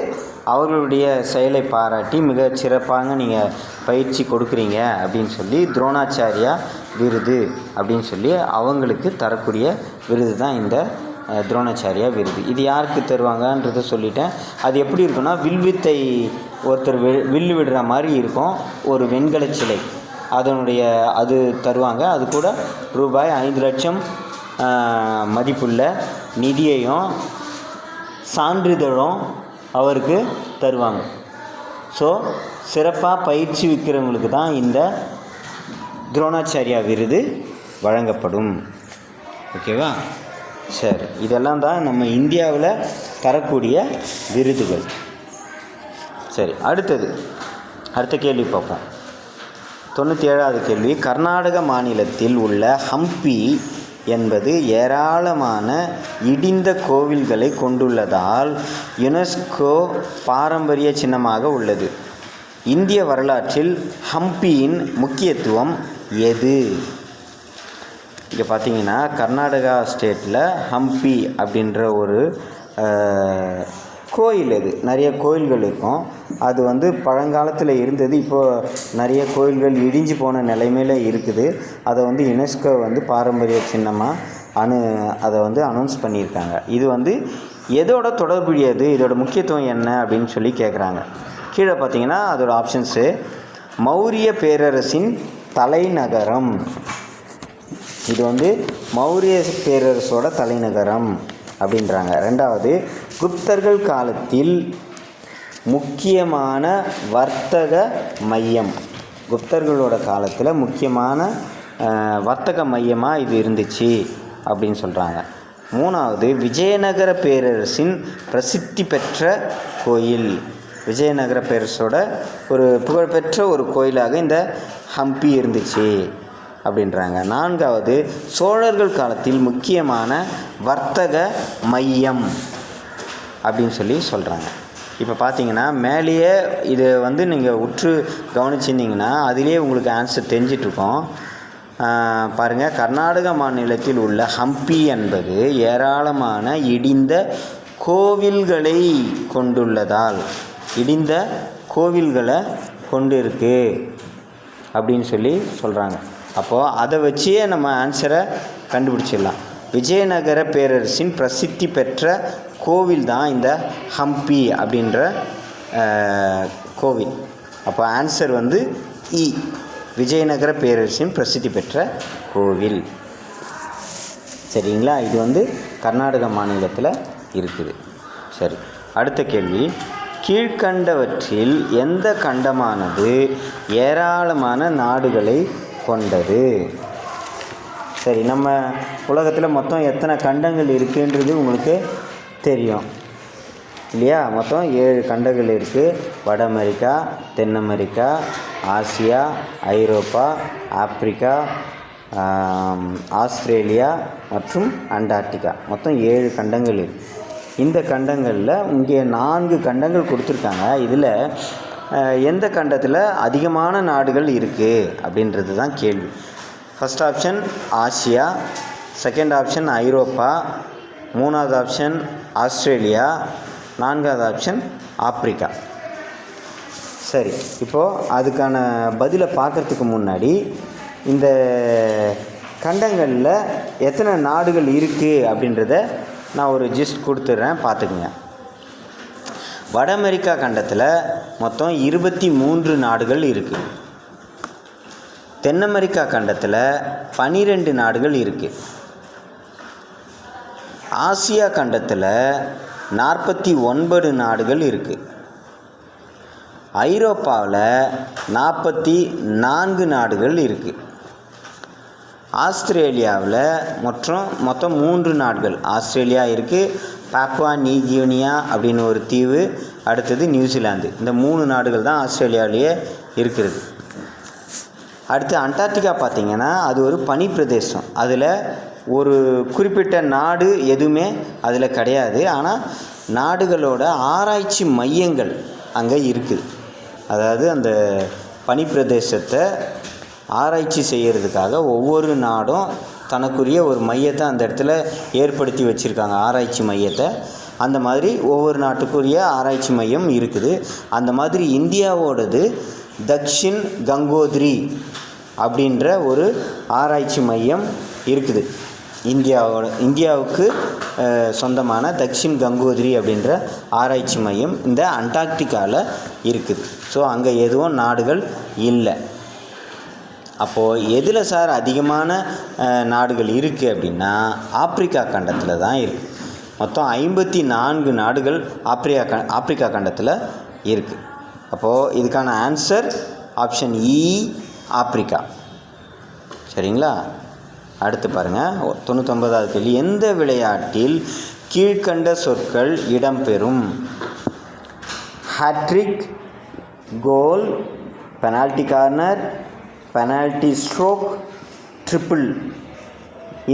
அவர்களுடைய செயலை பாராட்டி மிக சிறப்பாக நீங்கள் பயிற்சி கொடுக்குறீங்க அப்படின்னு சொல்லி துரோணாச்சாரியா விருது அப்படின்னு சொல்லி அவங்களுக்கு தரக்கூடிய விருது தான் இந்த துரோணாச்சாரியா விருது. இது யாருக்கு தருவாங்கன்றதை சொல்லிட்டேன். அது எப்படி இருக்குன்னா, வில்வித்தை ஒருத்தர் வில்லு விடுற மாதிரி இருக்கும், ஒரு வெண்கல சிலை, அது தருவாங்க. அது கூட ரூபாய் 5 லட்சம் மதிப்புள்ள நிதியையும் சான்றிதழும் அவருக்கு தருவாங்க. ஸோ சிறப்பாக பயிற்சி விற்கிறவங்களுக்கு தான் இந்த துரோணாச்சாரியா விருது வழங்கப்படும். ஓகேவா? சரி, இதெல்லாம் தான் நம்ம இந்தியாவில் தரக்கூடிய விருதுகள். சரி, அடுத்த கேள்வி பார்ப்போம். 97வது கேள்வி. கர்நாடக மாநிலத்தில் உள்ள ஹம்பி என்பது ஏராளமான இடிந்த கோவில்களை கொண்டுள்ளதால் யுனெஸ்கோ பாரம்பரிய சின்னமாக உள்ளது. இந்திய வரலாற்றில் ஹம்பியின் முக்கியத்துவம் எது? இங்கே பார்த்தீங்கன்னா கர்நாடகா ஸ்டேட்டில் ஹம்பி அப்படின்ற ஒரு கோயில், அது நிறைய கோயில்கள் இருக்கும். அது வந்து பழங்காலத்தில் இருந்தது, இப்போது நிறைய கோயில்கள் இடிஞ்சு போன நிலைமையில் இருக்குது. அதை வந்து யுனெஸ்கோ வந்து பாரம்பரிய சின்னமாக அதை வந்து அனௌன்ஸ் பண்ணியிருக்காங்க. இது வந்து எதோட தொடர்புடையது, இதோட முக்கியத்துவம் என்ன அப்படின்னு சொல்லி கேட்குறாங்க. கீழே பார்த்தீங்கன்னா அதோட ஆப்ஷன்ஸு: மௌரிய பேரரசின் தலைநகரம், இது வந்து மௌரிய பேரரசோட தலைநகரம் அப்படின்றாங்க. ரெண்டாவது, குப்தர்கள் காலத்தில் முக்கியமான வர்த்தக மையம், குப்தர்களோட காலத்தில் முக்கியமான வர்த்தக மையமாக இது இருந்துச்சு அப்படின்னு சொல்கிறாங்க. மூணாவது, விஜயநகர பேரரசின் பிரசித்தி பெற்ற கோயில், விஜயநகர பேரரசோட ஒரு புகழ்பெற்ற ஒரு கோயிலாக இந்த ஹம்பி இருந்துச்சு அப்படின்றாங்க. நான்காவது, சோழர்கள் காலத்தில் முக்கியமான வர்த்தக மையம் அப்படின்னு சொல்லி சொல்கிறாங்க. இப்போ பார்த்தீங்கன்னா மேலேயே இது வந்து நீங்கள் உற்று கவனிச்சிருந்தீங்கன்னா அதிலே உங்களுக்கு ஆன்சர் தெரிஞ்சிட்ருக்கோம். பாருங்கள், கர்நாடக மாநிலத்தில் உள்ள ஹம்பி என்பது ஏராளமான இடிந்த கோவில்களை கொண்டுள்ளதால் இடிந்த கோவில்களை கொண்டு இருக்கு அப்படின்னு சொல்கிறாங்க. அப்போது அதை வச்சே நம்ம ஆன்சரை கண்டுபிடிச்சிடலாம். விஜயநகர பேரரசின் பிரசித்தி பெற்ற கோவில் தான் இந்த ஹம்பி அப்படின்ற கோவில். அப்போ ஆன்சர் வந்து இ, விஜயநகர பேரரசின் பிரசித்தி பெற்ற கோவில். சரிங்களா? இது வந்து கர்நாடக மாநிலத்தில் இருக்குது. சரி, அடுத்த கேள்வி. கீழ்கண்டவற்றில் எந்த கண்டமானது ஏராளமான நாடுகளை கொண்டது? சரி, நம்ம உலகத்தில் மொத்தம் எத்தனை கண்டங்கள் இருக்குன்றது உங்களுக்கு தெரியும் இல்லையா? மொத்தம் 7 கண்டங்கள் இருக்குது. வட அமெரிக்கா, தென் அமெரிக்கா, ஆசியா, ஐரோப்பா, ஆப்பிரிக்கா, ஆஸ்திரேலியா மற்றும் அண்டார்டிகா. மொத்தம் 7 கண்டங்கள் இருக்குது. இந்த கண்டங்களில் இங்கே 4 கண்டங்கள் கொடுத்துருக்காங்க. இதில் எந்த கண்டத்தில் அதிகமான நாடுகள் இருக்குது அப்படின்றது தான் கேள்வி. First option Asia, second option ஐரோப்பா, மூணாவது ஆப்ஷன் ஆஸ்திரேலியா, நான்காவது ஆப்ஷன் ஆப்பிரிக்கா. சரி, இப்போது அதுக்கான பதிலை பார்க்குறதுக்கு முன்னாடி இந்த கண்டங்களில் எத்தனை நாடுகள் இருக்குது அப்படின்றத நான் ஒரு ஜிஸ்ட் கொடுத்துட்றேன், பார்த்துக்குங்க. வட அமெரிக்கா கண்டத்தில் மொத்தம் 23 நாடுகள் இருக்குது. தென் அமெரிக்கா கண்டத்தில் 12 நாடுகள் இருக்குது. ஆசியா கண்டத்தில் 49 நாடுகள் இருக்குது. ஐரோப்பாவில் 44 நாடுகள் இருக்குது. ஆஸ்திரேலியாவில் மொத்தம் 3 நாடுகள். ஆஸ்திரேலியா இருக்குது, பாப்புவா நியூகினியா அப்படின்னு ஒரு தீவு, அடுத்தது நியூசிலாந்து. இந்த 3 நாடுகள் தான் ஆஸ்திரேலியாவிலேயே இருக்கிறது. அடுத்து அண்டார்டிகா பார்த்திங்கன்னா அது ஒரு பனி பிரதேசம். அதில் ஒரு குறிப்பிட்ட நாடு எதுவுமே அதில் கிடையாது. ஆனால் நாடுகளோட ஆராய்ச்சி மையங்கள் அங்கே இருக்குது. அதாவது அந்த பனி பிரதேசத்தை ஆராய்ச்சி செய்கிறதுக்காக ஒவ்வொரு நாடும் தனக்குரிய ஒரு மையத்தை அந்த இடத்துல ஏற்படுத்தி வச்சுருக்காங்க, ஆராய்ச்சி மையத்தை. அந்த மாதிரி ஒவ்வொரு நாட்டுக்குரிய ஆராய்ச்சி மையம் இருக்குது. அந்த மாதிரி இந்தியாவோடது தக்ஷின் கங்கோத்ரி அப்படின்ற ஒரு ஆராய்ச்சி மையம் இருக்குது. இந்தியாவுக்கு சொந்தமான தக்ஷின் கங்கோத்ரி அப்படின்ற ஆராய்ச்சி மையம் இந்த அண்டார்டிகாவில் இருக்குது. ஸோ அங்கே எதுவும் நாடுகள் இல்லை. அப்போது எதில் சார் அதிகமான நாடுகள் இருக்குது அப்படின்னா ஆப்பிரிக்கா கண்டத்தில் தான் இருக்குது. மொத்தம் 54 நாடுகள் ஆப்பிரிக்கா கண்டத்தில் இருக்குது. அப்போது இதுக்கான ஆன்சர் ஆப்ஷன் இ, ஆப்பிரிக்கா. சரிங்களா? அடுத்து பாருங்கள், 99வது கேள்வி. எந்த விளையாட்டில் கீழ்கண்ட சொற்கள் இடம்பெறும்? Hat-trick, goal, penalty corner, penalty stroke, dribble.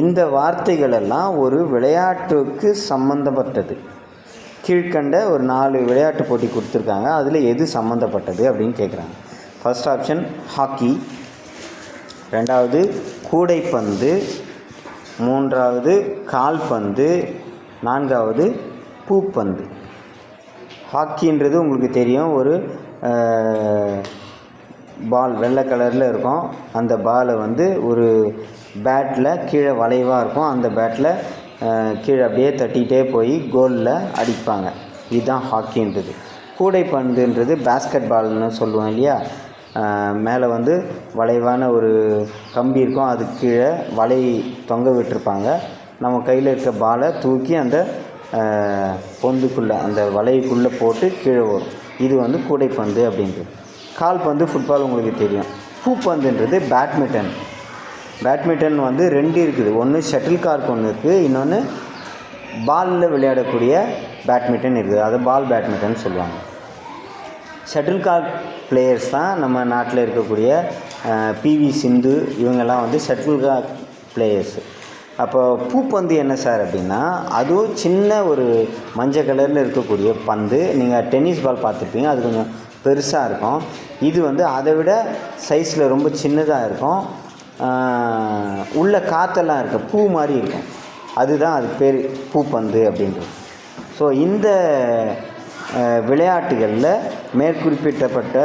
இந்த வார்த்தைகளெல்லாம் ஒரு விளையாட்டுக்கு சம்மந்தப்பட்டது. கீழ்கண்ட ஒரு 4 விளையாட்டு போட்டி கொடுத்துருக்காங்க. அதில் எது சம்மந்தப்பட்டது அப்படின்னு கேட்குறாங்க. ஃபர்ஸ்ட் ஆப்ஷன் ஹாக்கி, ரெண்டாவது கூடைப்பந்து, மூன்றாவது கால்பந்து, நான்காவது பூப்பந்து. ஹாக்கின்றது உங்களுக்கு தெரியும், ஒரு பால் வெள்ளை கலரில் இருக்கும். அந்த பாலை வந்து ஒரு பேட்டில் கீழே வளைவாக இருக்கும். அந்த பேட்டில் கீழே அப்படியே தட்டிகிட்டே போய் கோலில் அடிப்பாங்க. இதுதான் ஹாக்கின்றது. கூடைப்பந்துன்றது பேஸ்கெட் பால்னு சொல்லுவோம் இல்லையா? மேலே வந்து வளைவான ஒரு கம்பி இருக்கும், அது கீழே வலை தொங்க விட்டுருப்பாங்க. நம்ம கையில் இருக்க பாலை தூக்கி அந்த பொந்துக்குள்ளே அந்த வலைக்குள்ளே போட்டு கீழே வரும். இது வந்து கூடைப்பந்து அப்படின்றது. கால்பந்து ஃபுட்பால் உங்களுக்கு தெரியும். பூப்பந்துன்றது பேட்மிண்டன் வந்து 2 இருக்குது. ஒன்று ஷட்டில் கார்க் ஒன்று இருக்குது, இன்னொன்று பாலில் விளையாடக்கூடிய பேட்மிண்டன் இருக்குது. அதை பால் பேட்மிண்டன் சொல்லுவாங்க. ஷட்டில் கார்க் பிளேயர்ஸ் தான் நம்ம நாட்டில் இருக்கக்கூடிய பிவி சிந்து, இவங்கெல்லாம் வந்து ஷட்டில் கார்க் பிளேயர்ஸ். அப்போ பூப்பந்து என்ன சார் அப்படின்னா, அதுவும் சின்ன ஒரு மஞ்சள் கலரில் இருக்கக்கூடிய பந்து. நீங்கள் டென்னிஸ் பால் பார்த்துருப்பீங்க, அது கொஞ்சம் பெருசாக இருக்கும். இது வந்து அதை விட சைஸில் ரொம்ப சின்னதாக இருக்கும். உள்ள காற்றெல்லாம் இருக்கும், பூ மாதிரி இருக்கும், அதுதான் அதுக்கு பேர் பூப்பந்து அப்படின்றது. ஸோ இந்த விளையாட்டுகளில் மேற்குறிப்பிட்டப்பட்ட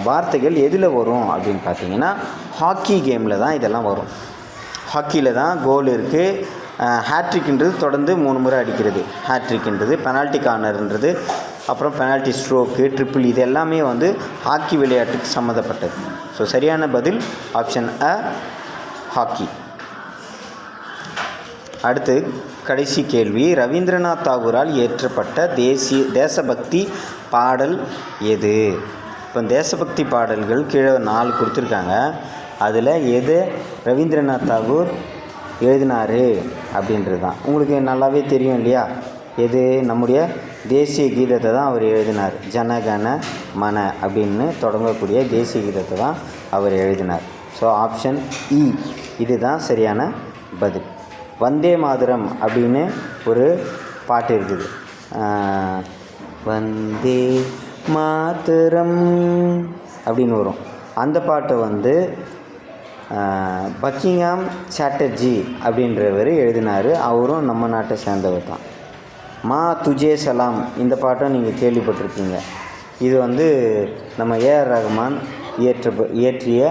வார்த்தைகள் எதில் வரும் அப்படின்னு பார்த்தீங்கன்னா ஹாக்கி கேமில் தான் இதெல்லாம் வரும். ஹாக்கியில் தான் கோல் இருக்குது. ஹேட்ரிக்ன்றது தொடர்ந்து 3 முறை அடிக்கிறது ஹேட்ரிக்ன்றது, பெனால்ட்டி கார்னர்ன்றது, அப்புறம் பெனால்ட்டி ஸ்ட்ரோக்கு, ட்ரிப்பிள், இது எல்லாமே வந்து ஹாக்கி விளையாட்டுக்கு சம்மந்தப்பட்டது. ஸோ சரியான பதில் ஆப்ஷன் அ, ஹாக்கி. அடுத்து கடைசி கேள்வி, ரவீந்திரநாத் தாகூரால் இயற்றப்பட்ட தேசபக்தி பாடல் எது? இப்போ தேசபக்தி பாடல்கள் கீழே 4 கொடுத்துருக்காங்க. அதில் எது ரவீந்திரநாத் தாகூர் எழுதினார் அப்படின்றது தான் உங்களுக்கு நல்லாவே தெரியும் இல்லையா? எது? நம்முடைய தேசிய கீதத்தை தான் அவர் எழுதினார். ஜனகண மன அப்படின்னு தொடங்கக்கூடிய தேசிய கீதத்தை தான் அவர் எழுதினார். ஸோ ஆப்ஷன் இ இதுதான் சரியான பதில். வந்தே மாதரம் அப்படின்னு ஒரு பாட்டு இருக்குது. வந்தே மாதரம் அப்படின்னு வரும். அந்த பாட்டை வந்து பக்கிங்ஹாம் சாட்டர்ஜி அப்படின்றவர் எழுதினார். அவரும் நம்ம நாட்டை சேர்ந்தவர் தான். மா துஜே சலாம் இந்த பாட்டும் நீங்கள் கேள்விப்பட்டிருக்கீங்க. இது வந்து நம்ம ஏஆர் ரஹ்மான் இயற்றிய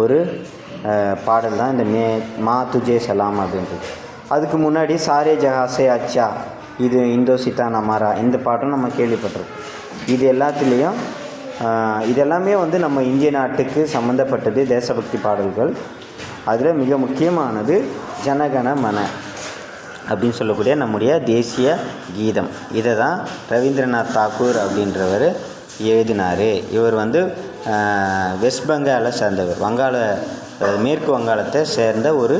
ஒரு பாடல் தான் இந்த மா துஜே சலாம் அப்படின்றது. அதுக்கு முன்னாடி சாரே ஜஹாசே அச்சா, இது இந்தோசிதான் அமாரா, இந்த பாட்டும் நம்ம கேள்விப்பட்டிருக்கோம். இது எல்லாத்துலேயும் இதெல்லாமே வந்து நம்ம இந்திய நாட்டுக்கு சம்மந்தப்பட்டது தேசபக்தி பாடல்கள். அதில் மிக முக்கியமானது ஜனகண மன அப்படின்னு சொல்லக்கூடிய நம்முடைய தேசிய கீதம். இதை தான் ரவீந்திரநாத் தாகூர் அப்படின்றவர் எழுதினார். இவர் வந்து வெஸ்ட் பெங்காலை சேர்ந்தவர், மேற்கு வங்காளத்தை சேர்ந்த ஒரு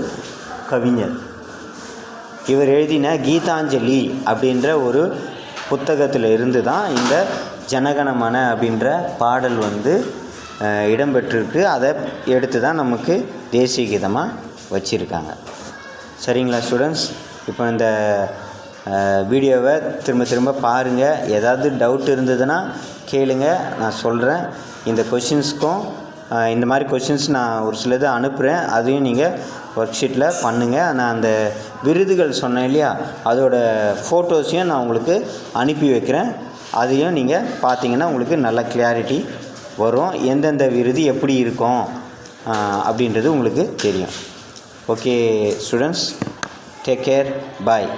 கவிஞர். இவர் எழுதின கீதாஞ்சலி அப்படின்ற ஒரு புத்தகத்தில் இருந்து தான் இந்த ஜனகணமன அப்படின்ற பாடல் வந்து இடம்பெற்றிருக்கு. அதை எடுத்து தான் நமக்கு தேசிய கீதமாக வச்சுருக்காங்க. சரிங்களா ஸ்டூடெண்ட்ஸ்? இப்போ இந்த வீடியோவை திரும்ப பாருங்கள். ஏதாவது டவுட் இருந்ததுன்னா கேளுங்க, நான் சொல்கிறேன். இந்த கொஷின்ஸ்க்கும் இந்த மாதிரி கொஷின்ஸ் நான் ஒரு சிலது அனுப்புகிறேன், அதையும் நீங்கள் ஒர்க் ஷீட்டில் பண்ணுங்கள். நான் அந்த விருதுகள் சொன்னேன் இல்லையா, அதோட ஃபோட்டோஸையும் நான் உங்களுக்கு அனுப்பி வைக்கிறேன். அதையும் நீங்கள் பார்த்தீங்கன்னா உங்களுக்கு நல்ல கிளாரிட்டி வரும். எந்தெந்த விருது எப்படி இருக்கும் அப்படின்றது உங்களுக்கு தெரியும். ஓகே ஸ்டூடெண்ட்ஸ், டேக் கேர், பாய்.